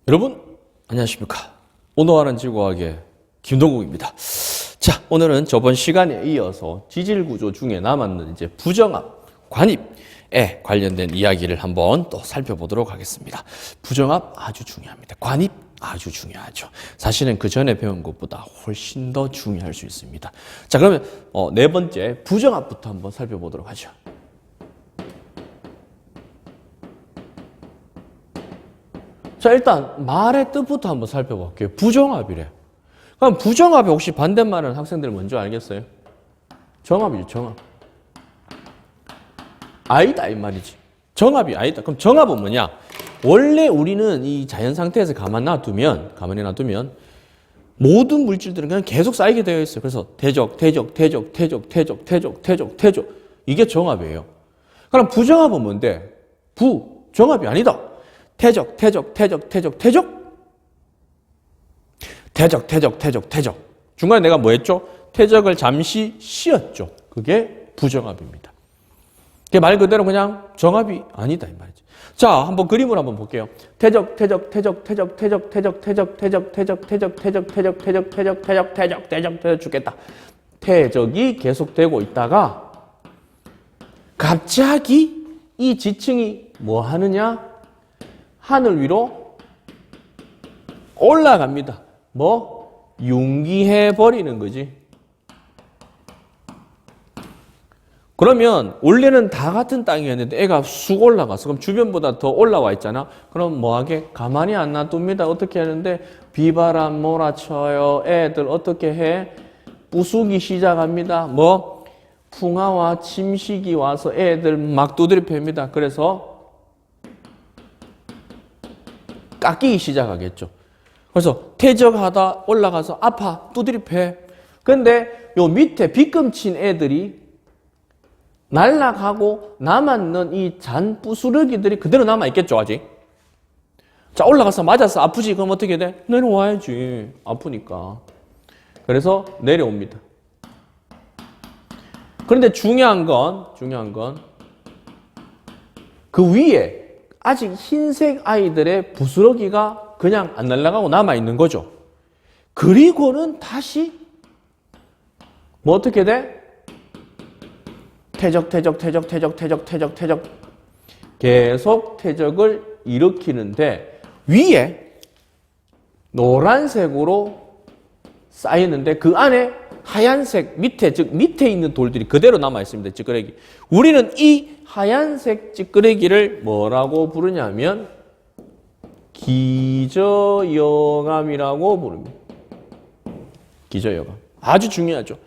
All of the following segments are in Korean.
여러분 안녕하십니까. 온화하는 지구과학의 김동국입니다. 자, 오늘은 저번 시간에 이어서 지질구조 중에 남았는 이제 부정압, 관입에 관련된 이야기를 한번 또 살펴보도록 하겠습니다. 부정압 아주 중요합니다. 관입 아주 중요하죠. 사실은 그 전에 배운 것보다 훨씬 더 중요할 수 있습니다. 자, 그러면 네 번째 부정압부터 한번 살펴보도록 하죠. 자, 일단 말의 뜻부터 한번 살펴볼게요. 부정압이래. 그럼 부정압의 혹시 반대말은 학생들 먼저 알겠어요? 정압이죠, 정압. 아니다 이 말이지. 정압이 아니다. 그럼 정압은 뭐냐? 원래 우리는 이 자연 상태에서 가만히 놔두면 모든 물질들은 그냥 계속 쌓이게 되어 있어요. 그래서 대적. 이게 정압이에요. 그럼 부정압은 뭔데? 정압이 아니다. 태적. 중간에 내가 뭐 했죠? 태적을 잠시 쉬었죠. 그게 부정압입니다. 그게 말 그대로 그냥 정압이 아니다 이 말이죠. 자, 한번 그림을 한번 볼게요. 태적 죽겠다. 태적이 계속되고 있다가 갑자기 이 지층이 뭐 하느냐? 하늘 위로 올라갑니다. 뭐? 융기해버리는 거지. 그러면 원래는 다 같은 땅이었는데 애가 쑥 올라가서 그럼 주변보다 더 올라와 있잖아. 그럼 뭐하게? 가만히 안 놔둡니다. 어떻게 하는데? 비바람 몰아쳐요. 애들 어떻게 해? 부수기 시작합니다. 뭐? 풍화와 침식이 와서 애들 막 두드려 팹니다. 그래서 깎이기 시작하겠죠. 그래서 퇴적하다 올라가서 아파 두드려 패. 근데 요 밑에 빗금친 애들이 날아가고 남았는 이 잔 부스러기들이 그대로 남아있겠죠, 아직. 자, 올라가서 맞아서 아프지? 그럼 어떻게 돼? 내려와야지. 아프니까. 그래서 내려옵니다. 그런데 중요한 건 그 위에 아직 흰색 아이들의 부스러기가 그냥 안 날아가고 남아있는 거죠. 그리고는 다시 뭐 어떻게 돼? 태적 계속 태적을 일으키는데 위에 노란색으로 쌓이는데 그 안에 하얀색 밑에 있는 돌들이 그대로 남아 있습니다. 찌끄레기. 우리는 이 하얀색 찌끄레기를 뭐라고 부르냐면 기저여감이라고 부릅니다. 기저여감. 아주 중요하죠.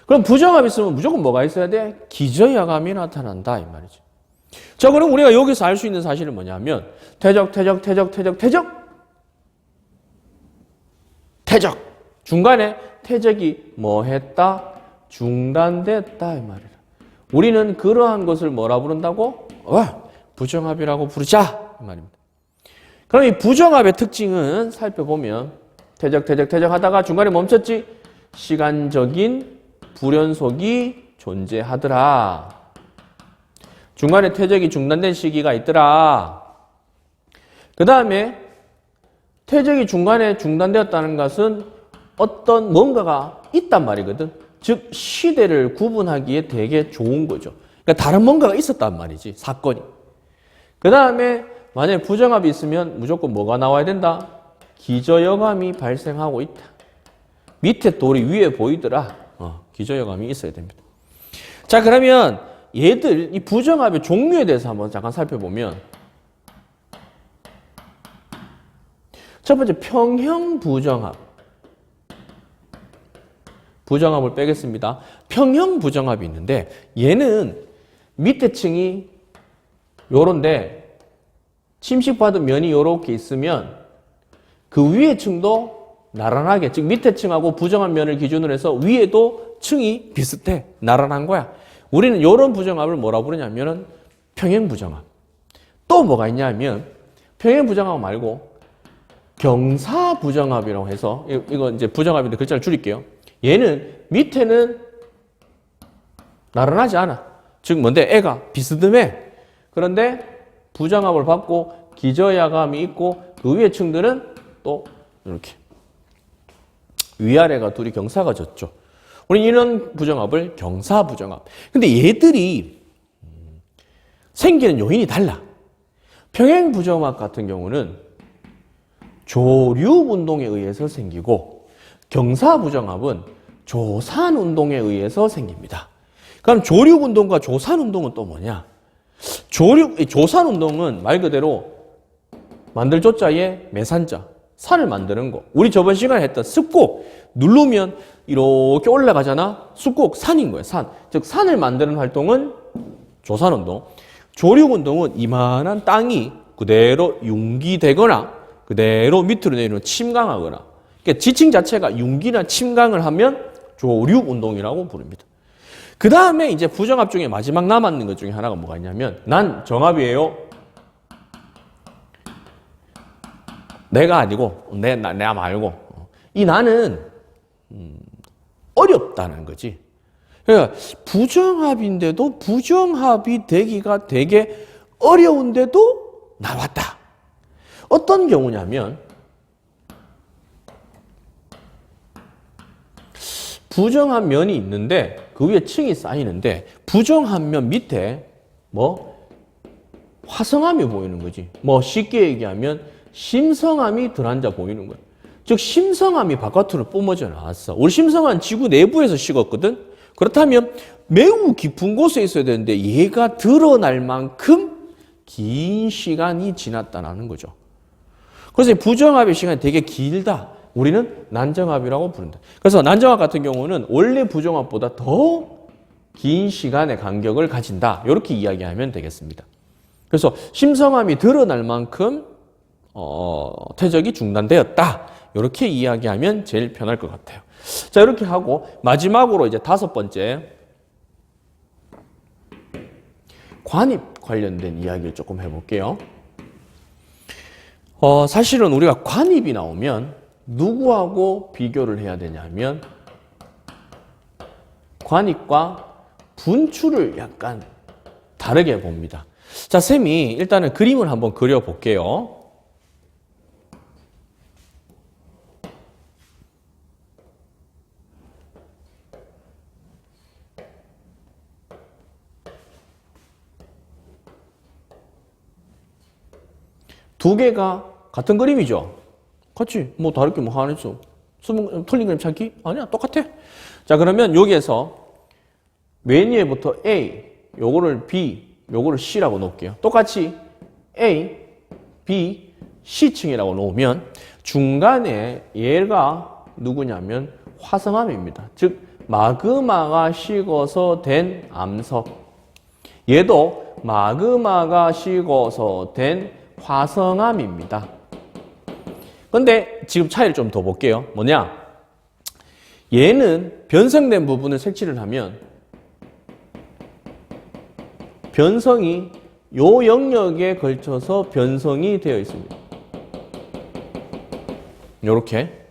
그럼 부정압이 있으면 무조건 뭐가 있어야 돼? 기저여감이 나타난다 이 말이지. 자, 그럼 우리가 여기서 알 수 있는 사실은 뭐냐면 태적. 중간에 태적이 뭐 했다? 중단됐다 이 말이다. 우리는 그러한 것을 뭐라 부른다고? 부정압이라고 부르자 이 말입니다. 그럼 이 부정압의 특징은 살펴보면 태적 하다가 중간에 멈췄지? 시간적인 불연속이 존재하더라. 중간에 퇴적이 중단된 시기가 있더라. 그 다음에 퇴적이 중간에 중단되었다는 것은 어떤 뭔가가 있단 말이거든. 즉 시대를 구분하기에 되게 좋은 거죠. 그러니까 다른 뭔가가 있었단 말이지, 사건이. 그 다음에 만약에 부정압이 있으면 무조건 뭐가 나와야 된다? 기저여감이 발생하고 있다. 밑에 돌이 위에 보이더라. 기저여감이 있어야 됩니다. 자, 그러면 얘들 이 부정압의 종류에 대해서 한번 잠깐 살펴보면 첫 번째 평형 부정압. 부정압을 빼겠습니다. 평형 부정압이 있는데 얘는 밑에 층이 요런데 침식받은 면이 요렇게 있으면 그 위에 층도 나란하게, 즉 밑에 층하고 부정한 면을 기준으로 해서 위에도 층이 비슷해. 나란한 거야. 우리는 요런 부정압을 뭐라 부르냐면은 평형 부정압. 또 뭐가 있냐면 평형 부정압 말고 경사 부정압이라고 해서 이거 이제 부정압인데 글자를 줄일게요. 얘는 밑에는 나란하지 않아. 즉 뭔데? 애가 비스듬해. 그런데 부정압을 받고 기저야감이 있고 그 위에 층들은 또 이렇게 위아래가 둘이 경사가 졌죠. 우리 이런 부정합을 경사부정합. 근데 얘들이 생기는 요인이 달라. 평행부정합 같은 경우는 조류운동에 의해서 생기고 경사부정합은 조산운동에 의해서 생깁니다. 그럼 조류운동과 조산운동은 또 뭐냐? 조산운동은 말 그대로 만들 조자에 매산자, 산을 만드는 거. 우리 저번 시간에 했던 습곡 누르면 이렇게 올라가잖아. 습곡 산인 거예요. 산. 즉 산을 만드는 활동은 조산운동. 조류운동은 이만한 땅이 그대로 융기되거나 그대로 밑으로 내리면 침강하거나. 그러니까 지층 자체가 융기나 침강을 하면 조류운동이라고 부릅니다. 그 다음에 이제 부정합 중에 마지막 남았는 것 중에 하나가 뭐가 있냐면 난 정합이에요. 내가 아니고 내가 말고 이 나는 어렵다는 거지. 그러니까 부정합인데도 부정합이 되기가 되게 어려운데도 나왔다. 어떤 경우냐면 부정한 면이 있는데 그 위에 층이 쌓이는데 부정한 면 밑에 화성암이 보이는 거지. 쉽게 얘기하면 심성암이 들어앉아 보이는 거야. 즉 심성암이 바깥으로 뿜어져 나왔어. 우리 심성암 지구 내부에서 식었거든. 그렇다면 매우 깊은 곳에 있어야 되는데 얘가 드러날 만큼 긴 시간이 지났다는 거죠. 그래서 부정합의 시간이 되게 길다. 우리는 난정합이라고 부른다. 그래서 난정합 같은 경우는 원래 부정합보다 더 긴 시간의 간격을 가진다. 이렇게 이야기하면 되겠습니다. 그래서 심성암이 드러날 만큼 퇴적이 중단되었다. 이렇게 이야기하면 제일 편할 것 같아요. 자, 이렇게 하고 마지막으로 이제 5번째 관입 관련된 이야기를 조금 해볼게요. 사실은 우리가 관입이 나오면 누구하고 비교를 해야 되냐면 관입과 분출을 약간 다르게 봅니다. 자, 쌤이 일단은 그림을 한번 그려볼게요. 두 개가 같은 그림이죠. 같이 다를 게 하나 있어. 틀린 그림 찾기? 아니야, 똑같아. 자, 그러면 여기에서 맨 위에부터 A, 요거를 B, 요거를 C라고 놓을게요. 똑같이 A, B, C층이라고 놓으면 중간에 얘가 누구냐면 화성암입니다. 즉 마그마가 식어서 된 암석. 얘도 마그마가 식어서 된 화성암입니다. 근데 지금 차이를 좀 더 볼게요. 뭐냐? 얘는 변성된 부분을 색칠을 하면 변성이 요 영역에 걸쳐서 변성이 되어 있습니다. 요렇게.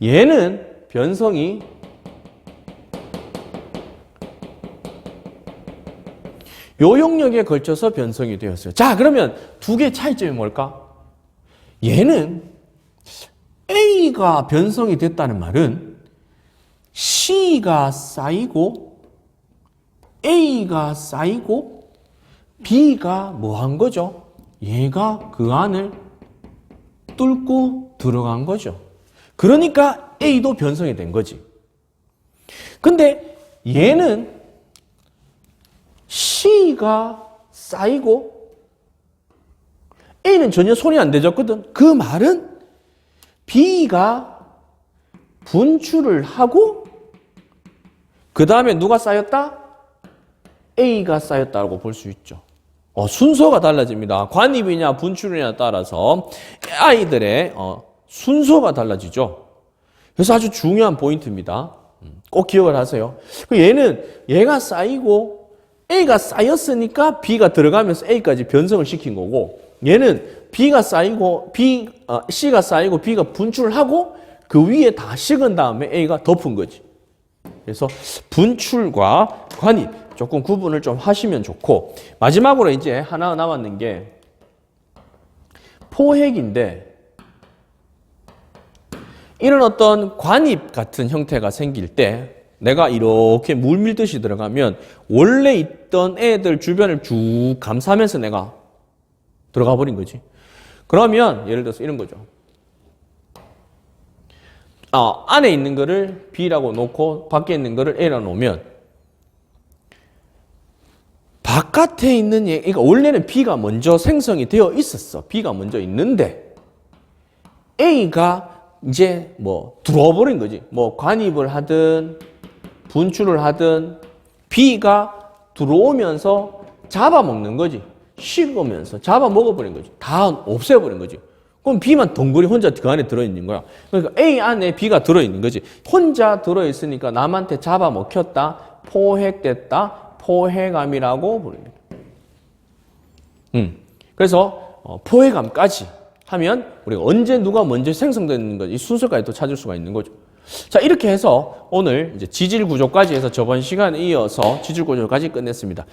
얘는 변성이 요 영역에 걸쳐서 변성이 되었어요. 자, 그러면 두 개의 차이점이 뭘까? 얘는 A가 변성이 됐다는 말은 C가 쌓이고 A가 쌓이고 B가 뭐 한 거죠? 얘가 그 안을 뚫고 들어간 거죠. 그러니까 A도 변성이 된 거지. 근데 얘는 C가 쌓이고 A는 전혀 손이 안 대졌거든. 그 말은 B가 분출을 하고 그 다음에 누가 쌓였다? A가 쌓였다고 볼 수 있죠. 순서가 달라집니다. 관입이냐 분출이냐에 따라서 아이들의 순서가 달라지죠. 그래서 아주 중요한 포인트입니다. 꼭 기억을 하세요. 얘가 쌓이고 A가 쌓였으니까 B가 들어가면서 A까지 변성을 시킨 거고, 얘는 B가 쌓이고 C가 쌓이고 B가 분출을 하고 그 위에 다 식은 다음에 A가 덮은 거지. 그래서 분출과 관입 조금 구분을 좀 하시면 좋고, 마지막으로 이제 하나 남았는 게 포획인데, 이런 어떤 관입 같은 형태가 생길 때 내가 이렇게 물 밀듯이 들어가면 원래 있던 애들 주변을 쭉 감싸면서 내가 들어가 버린 거지. 그러면 예를 들어서 이런 거죠. 안에 있는 거를 B라고 놓고 밖에 있는 거를 A라고 놓으면 바깥에 있는 그러니까 원래는 B가 먼저 생성이 되어 있었어. B가 먼저 있는데 A가 이제 뭐 들어와 버린 거지. 뭐 관입을 하든 분출을 하든 B가 들어오면서 잡아먹는 거지. 식으면서 잡아먹어버린 거지. 다 없애버린 거지. 그럼 B만 덩그리 혼자 그 안에 들어있는 거야. 그러니까 A 안에 B가 들어있는 거지. 혼자 들어있으니까 남한테 잡아먹혔다, 포획됐다, 포획암이라고 부릅니다. 그래서 포획암까지 하면 우리가 언제 누가 먼저 생성되는 건지 이 순서까지 또 찾을 수가 있는 거죠. 자, 이렇게 해서 오늘 이제 지질 구조까지 해서 저번 시간에 이어서 지질 구조까지 끝냈습니다.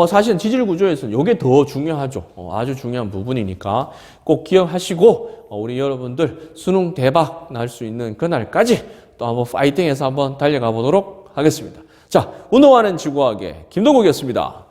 사실은 지질 구조에서는 이게 더 중요하죠. 아주 중요한 부분이니까 꼭 기억하시고 우리 여러분들 수능 대박 날 수 있는 그날까지 또 한번 파이팅해서 한번 달려가 보도록 하겠습니다. 자, 운동하는 지구학의 김동국이었습니다.